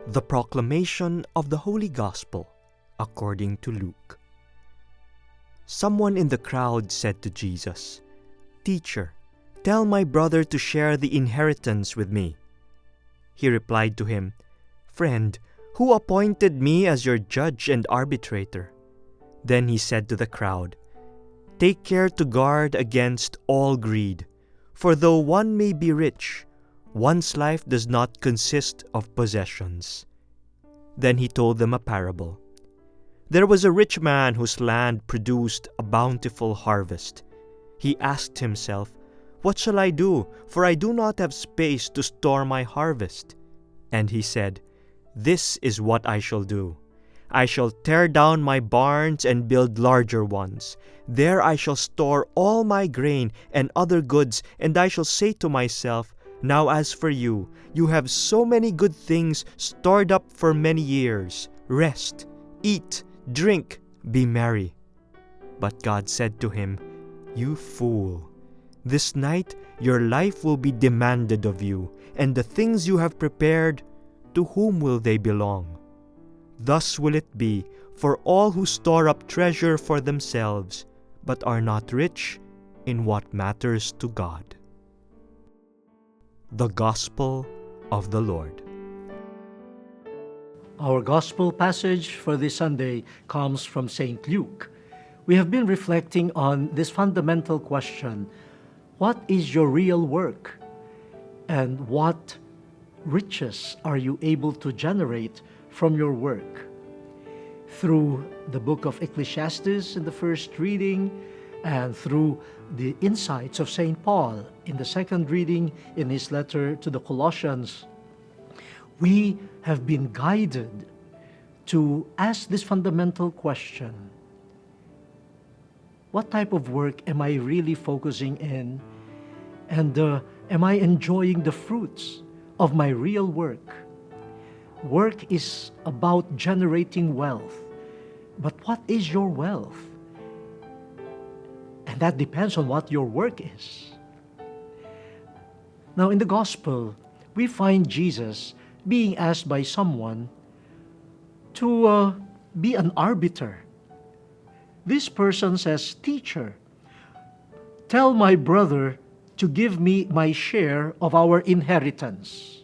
The Proclamation of the Holy Gospel according to Luke. Someone in the crowd said to Jesus, "Teacher, tell my brother to share the inheritance with me." He replied to him, "Friend, who appointed me as your judge and arbitrator?" Then he said to the crowd, "Take care to guard against all greed, for though one may be rich, one's life does not consist of possessions." Then he told them a parable. There was a rich man whose land produced a bountiful harvest. He asked himself, "What shall I do? For I do not have space to store my harvest." And he said, "This is what I shall do. I shall tear down my barns and build larger ones. There I shall store all my grain and other goods, and I shall say to myself, 'Now as for you, you have so many good things stored up for many years. Rest, eat, drink, be merry.' But God said to him, 'You fool! This night your life will be demanded of you, and the things you have prepared, to whom will they belong? Thus will it be for all who store up treasure for themselves, but are not rich in what matters to God." The Gospel of the Lord. Our Gospel passage for this Sunday comes from St. Luke. We have been reflecting on this fundamental question: what is your real work? And what riches are you able to generate from your work? Through the book of Ecclesiastes in the first reading, and through the insights of St. Paul in the second reading in his letter to the Colossians, we have been guided to ask this fundamental question: what type of work am I really focusing in? And am I enjoying the fruits of my real work? Work is about generating wealth. But what is your wealth? And that depends on what your work is. Now, in the Gospel, we find Jesus being asked by someone to be an arbiter. This person says, "Teacher, tell my brother to give me my share of our inheritance."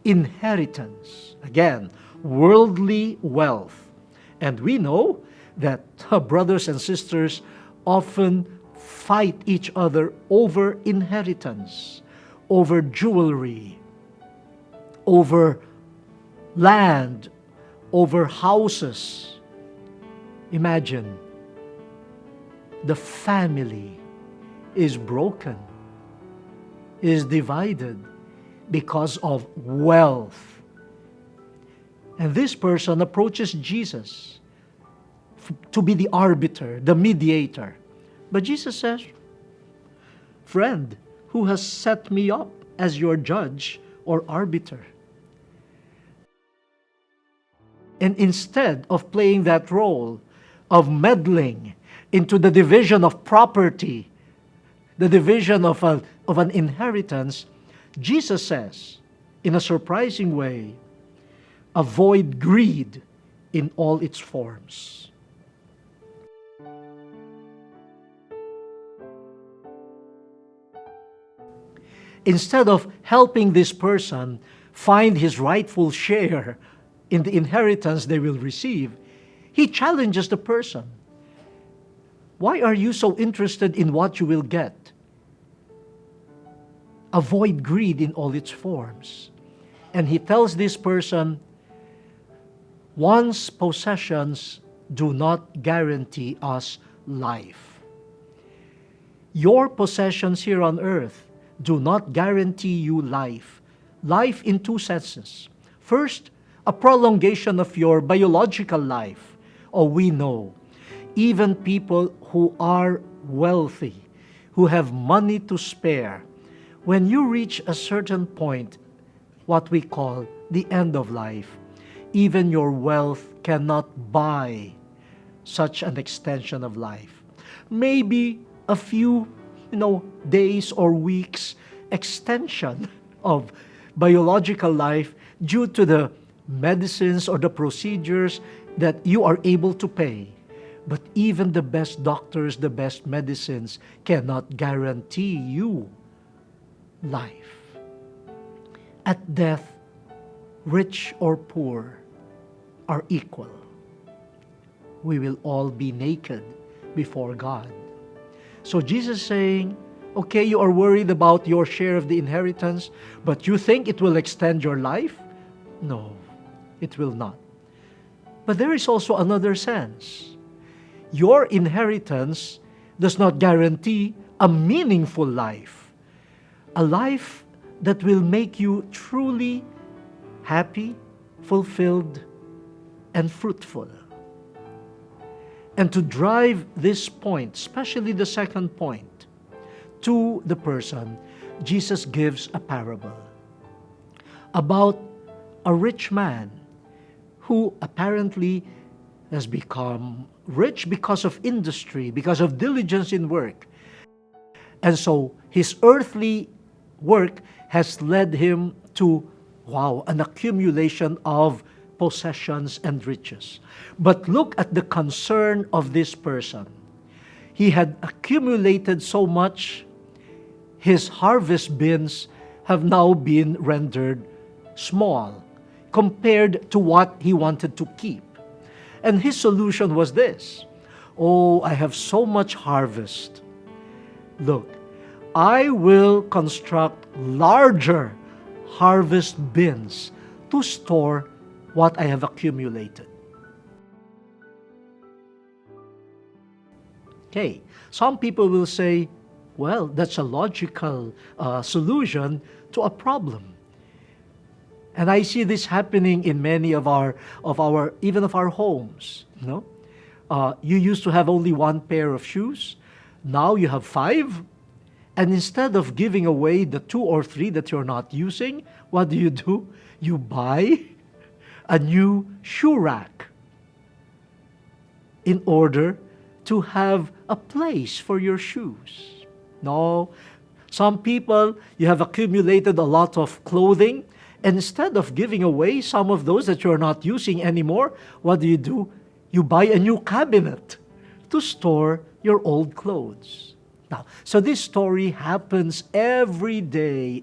Inheritance, again, worldly wealth. And we know that brothers and sisters often fight each other over inheritance, over jewelry, over land, over houses. Imagine, the family is broken, is divided because of wealth. And this person approaches Jesus to be the arbiter, the mediator. But Jesus says, "Friend, who has set me up as your judge or arbiter?" And instead of playing that role of meddling into the division of property, the division of an inheritance, Jesus says, in a surprising way, avoid greed in all its forms. Instead of helping this person find his rightful share in the inheritance they will receive, he challenges the person. Why are you so interested in what you will get? Avoid greed in all its forms. And he tells this person, one's possessions do not guarantee us life. Your possessions here on earth do not guarantee you life. Life in two senses. First, a prolongation of your biological life. Oh, we know, even people who are wealthy, who have money to spare, when you reach a certain point, what we call the end of life, even your wealth cannot buy such an extension of life. Maybe a few, days or weeks extension of biological life due to the medicines or the procedures that you are able to pay. But even the best doctors, the best medicines cannot guarantee you life. At death, rich or poor are equal. We will all be naked before God. So Jesus is saying, okay, you are worried about your share of the inheritance, but you think it will extend your life? No, it will not. But there is also another sense. Your inheritance does not guarantee a meaningful life, a life that will make you truly happy, fulfilled, and fruitful. And to drive this point, especially the second point, to the person, Jesus gives a parable about a rich man who apparently has become rich because of industry, because of diligence in work. And so his earthly work has led him to, an accumulation of possessions and riches. But look at the concern of this person. He had accumulated so much, his harvest bins have now been rendered small compared to what he wanted to keep. And his solution was this: oh, I have so much harvest. Look, I will construct larger harvest bins to store what I have accumulated. Okay, some people will say, well, that's a logical solution to a problem. And I see this happening in many of our homes. You used to have only one pair of shoes. Now you have 5. And instead of giving away the 2 or 3 that you're not using, what do? You buy a new shoe rack in order to have a place for your shoes. No, some people, you have accumulated a lot of clothing, and instead of giving away some of those that you're not using anymore, what do? You buy a new cabinet to store your old clothes. Now, so this story happens every day.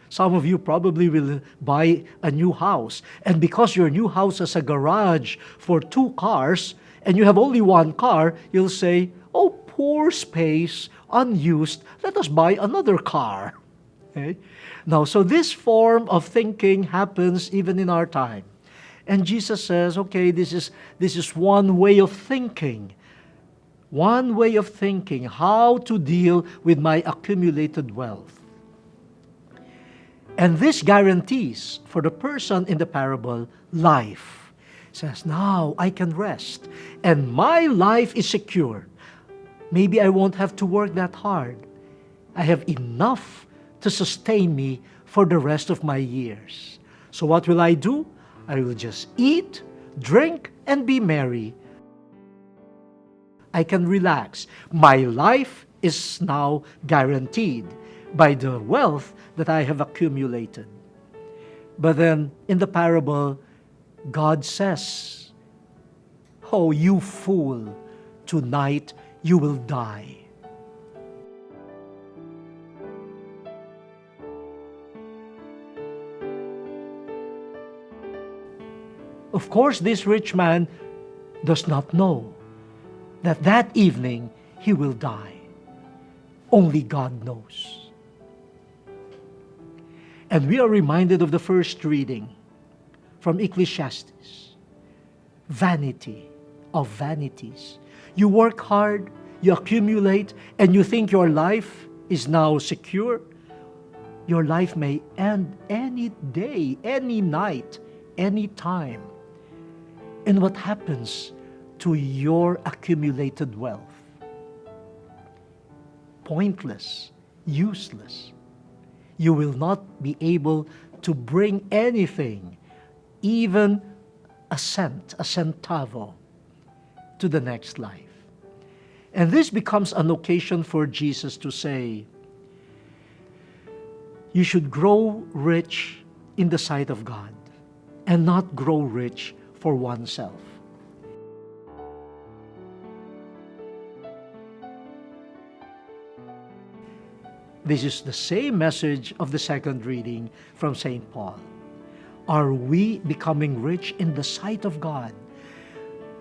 Some of you probably will buy a new house, and because your new house has a garage for 2 cars, and you have only 1 car, you'll say, oh, poor space, unused, let us buy another car. Okay? Now, so this form of thinking happens even in our time. And Jesus says, okay, this is one way of thinking. One way of thinking how to deal with my accumulated wealth. And this guarantees for the person in the parable life. It says, now I can rest and my life is secure. Maybe I won't have to work that hard. I have enough to sustain me for the rest of my years. So what will I do? I will just eat, drink, and be merry. I can relax. My life is now guaranteed by the wealth that I have accumulated. But then in the parable, God says, oh, you fool, tonight you will die. Of course, this rich man does not know that that evening he will die. Only God knows. And we are reminded of the first reading from Ecclesiastes. Vanity of vanities. You work hard, you accumulate, and you think your life is now secure. Your life may end any day, any night, any time. And what happens to your accumulated wealth? Pointless, useless. You will not be able to bring anything, even a cent, a centavo, to the next life. And this becomes an occasion for Jesus to say, you should grow rich in the sight of God and not grow rich for oneself. This is the same message of the second reading from St. Paul. Are we becoming rich in the sight of God?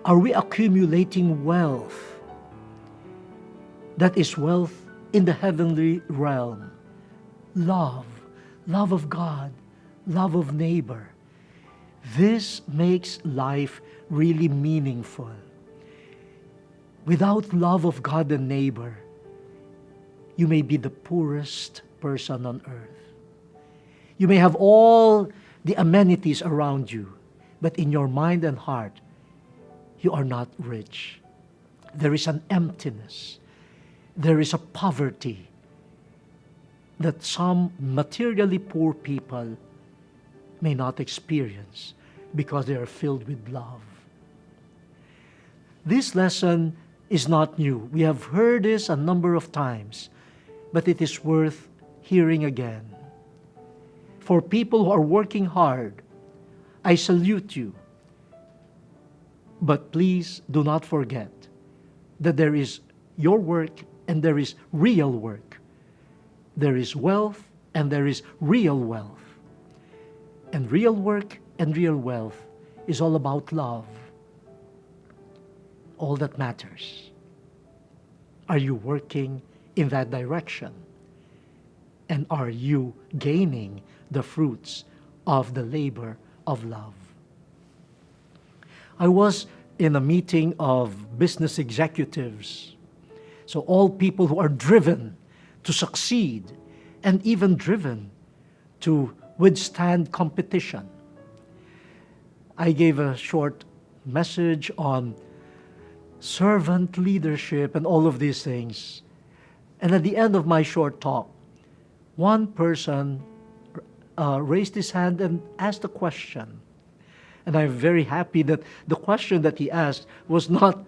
Are we accumulating wealth? That is wealth in the heavenly realm. Love of God, love of neighbor. This makes life really meaningful. Without love of God and neighbor, you may be the poorest person on earth. You may have all the amenities around you, but in your mind and heart, you are not rich. There is an emptiness. There is a poverty that some materially poor people may not experience because they are filled with love. This lesson is not new. We have heard this a number of times, but it is worth hearing again. For people who are working hard, I salute you. But please do not forget that there is your work and there is real work. There is wealth and there is real wealth. And real work and real wealth is all about love. All that matters. Are you working in that direction? And are you gaining the fruits of the labor of love? I was in a meeting of business executives, so all people who are driven to succeed and even driven to withstand competition. I gave a short message on servant leadership and all of these things. And at the end of my short talk, one person raised his hand and asked a question. And I'm very happy that the question that he asked was not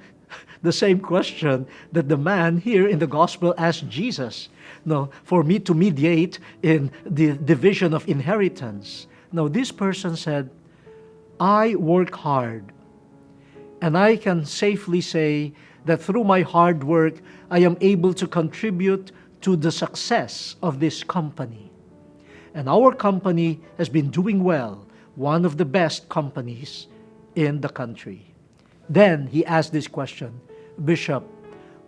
the same question that the man here in the gospel asked Jesus. No, for me to mediate in the division of inheritance. No, this person said, I work hard. And I can safely say that through my hard work, I am able to contribute to the success of this company. And our company has been doing well, one of the best companies in the country. Then he asked this question, Bishop,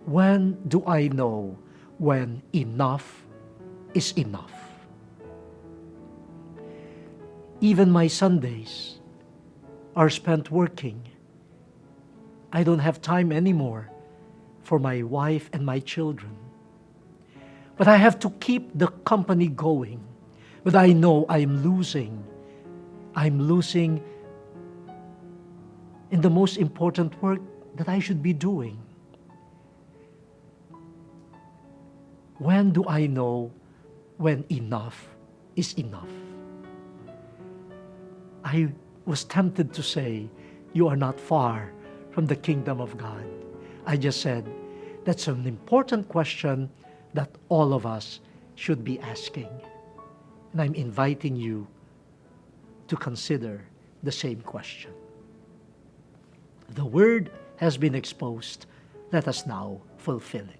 when do I know when enough is enough? Even my Sundays are spent working. I don't have time anymore for my wife and my children. But I have to keep the company going. But I know I'm losing. I'm losing in the most important work that I should be doing. When do I know when enough is enough? I was tempted to say, you are not far from the kingdom of God. I just said, that's an important question that all of us should be asking. And I'm inviting you to consider the same question. The word has been exposed. Let us now fulfill it.